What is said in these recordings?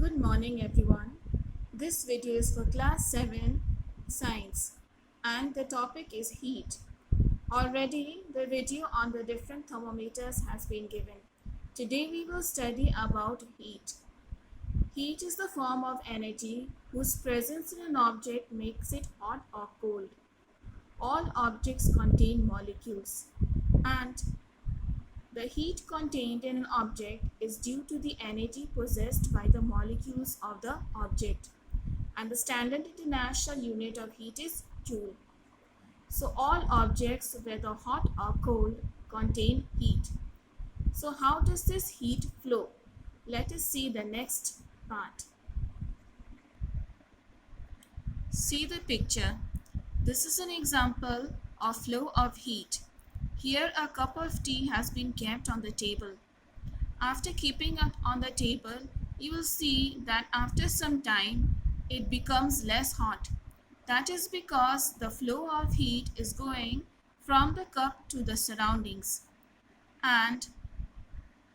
Good morning everyone. This video is for class 7 science and the topic is heat. Already the video on the different thermometers has been given. Today we will study about heat. Heat is the form of energy whose presence in an object makes it hot or cold. All objects contain molecules and the heat contained in an object is due to the energy possessed by the molecules of the object. And the standard international unit of heat is joule. So all objects, whether hot or cold, contain heat. So how does this heat flow? Let us see the next part. See the picture. This is an example of flow of heat. Here a cup of tea has been kept on the table. After keeping it on the table, you will see that after some time it becomes less hot. That is because the flow of heat is going from the cup to the surroundings. And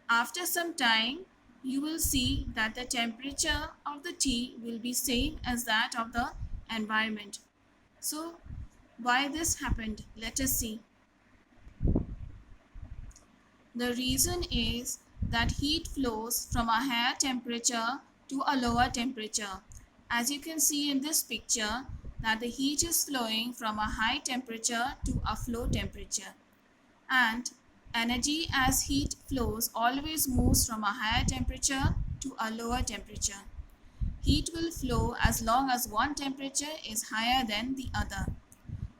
after some time, you will see that the temperature of the tea will be same as that of the environment. So, why this happened? Let us see. The reason is that heat flows from a higher temperature to a lower temperature. As you can see in this picture, that the heat is flowing from a high temperature to a low temperature. And energy as heat flows always moves from a higher temperature to a lower temperature. Heat will flow as long as one temperature is higher than the other.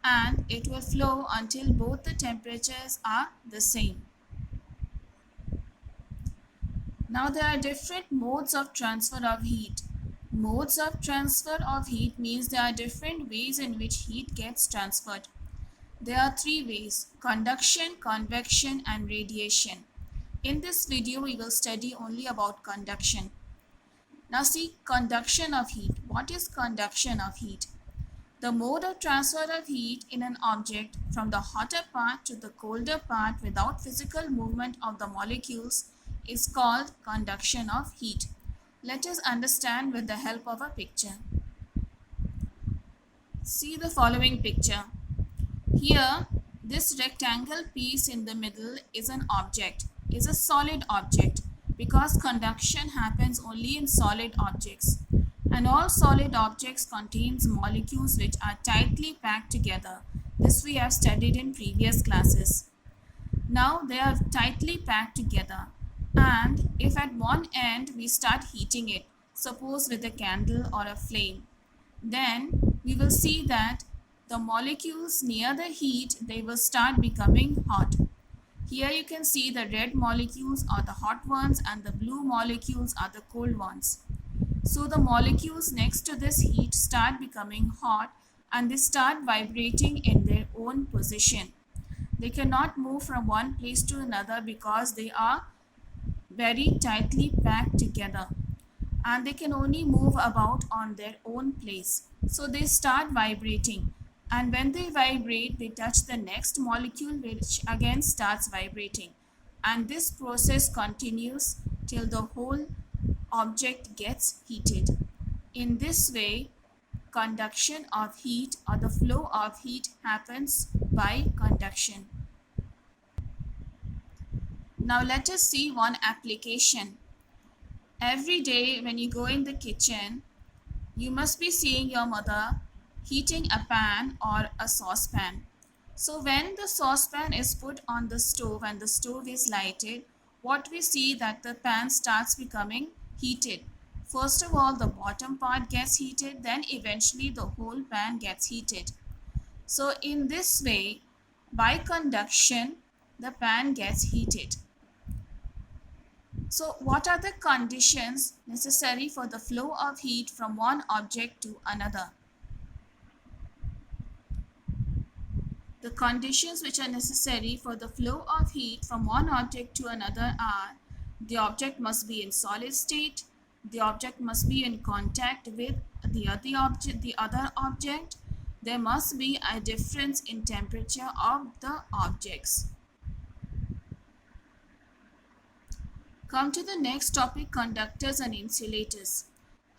And it will flow until both the temperatures are the same. Now there are different modes of transfer of heat. Modes of transfer of heat means there are different ways in which heat gets transferred. There are three ways: conduction, convection and radiation. In this video we will study only about conduction. Now see conduction of heat. What is conduction of heat? The mode of transfer of heat in an object from the hotter part to the colder part without physical movement of the molecules is called conduction of heat. Let us understand with the help of a picture. See the following picture. Here, this rectangle piece in the middle is an object, is a solid object, because conduction happens only in solid objects. And all solid objects contains molecules which are tightly packed together. This we have studied in previous classes. Now they are tightly packed together. And if at one end we start heating it, suppose with a candle or a flame, then we will see that the molecules near the heat, they will start becoming hot. Here you can see the red molecules are the hot ones and the blue molecules are the cold ones. So the molecules next to this heat start becoming hot and they start vibrating in their own position. They cannot move from one place to another because they are very tightly packed together and they can only move about on their own place. So they start vibrating, and when they vibrate they touch the next molecule which again starts vibrating, and this process continues till the whole object gets heated. In this way, conduction of heat or the flow of heat happens by conduction. Now let us see one application. Every day when you go in the kitchen, you must be seeing your mother heating a pan or a saucepan. So when the saucepan is put on the stove and the stove is lighted, what we see that the pan starts becoming heated. First of all, the bottom part gets heated, then eventually the whole pan gets heated. So in this way, by conduction, the pan gets heated. So what are the conditions necessary for the flow of heat from one object to another? The conditions which are necessary for the flow of heat from one object to another are: the object must be in solid state, the object must be in contact with the other object, there must be a difference in temperature of the objects. Come to the next topic, conductors and insulators.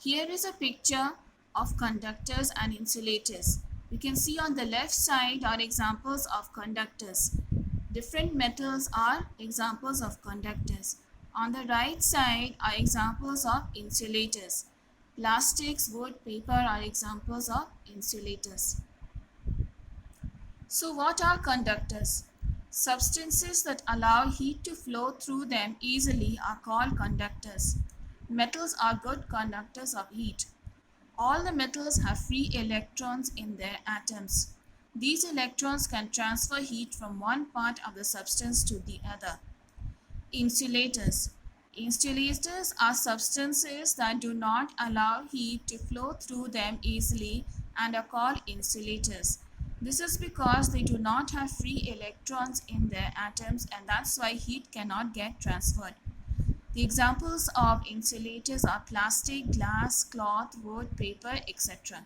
Here is a picture of conductors and insulators. You can see on the left side are examples of conductors. Different metals are examples of conductors. On the right side are examples of insulators. Plastics, wood, paper are examples of insulators. So what are conductors? Substances that allow heat to flow through them easily are called conductors. Metals are good conductors of heat. All the metals have free electrons in their atoms. These electrons can transfer heat from one part of the substance to the other. Insulators. Insulators are substances that do not allow heat to flow through them easily and are called insulators. This is because they do not have free electrons in their atoms, and that's why heat cannot get transferred. The examples of insulators are plastic, glass, cloth, wood, paper, etc.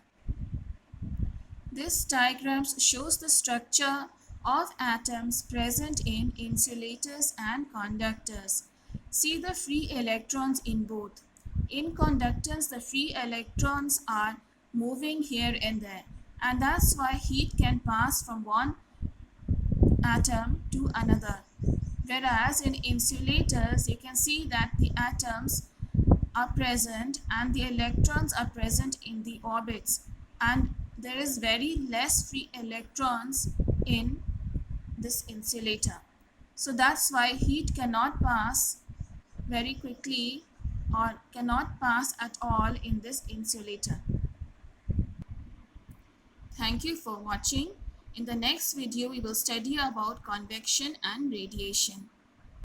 This diagram shows the structure of atoms present in insulators and conductors. See the free electrons in both. In conductors, the free electrons are moving here and there, and that's why heat can pass from one atom to another. Whereas in insulators, you can see that the atoms are present and the electrons are present in the orbits, and there is very less free electrons in this insulator. So that's why heat cannot pass very quickly or cannot pass at all in this insulator. Thank you for watching. In the next video, we will study about convection and radiation.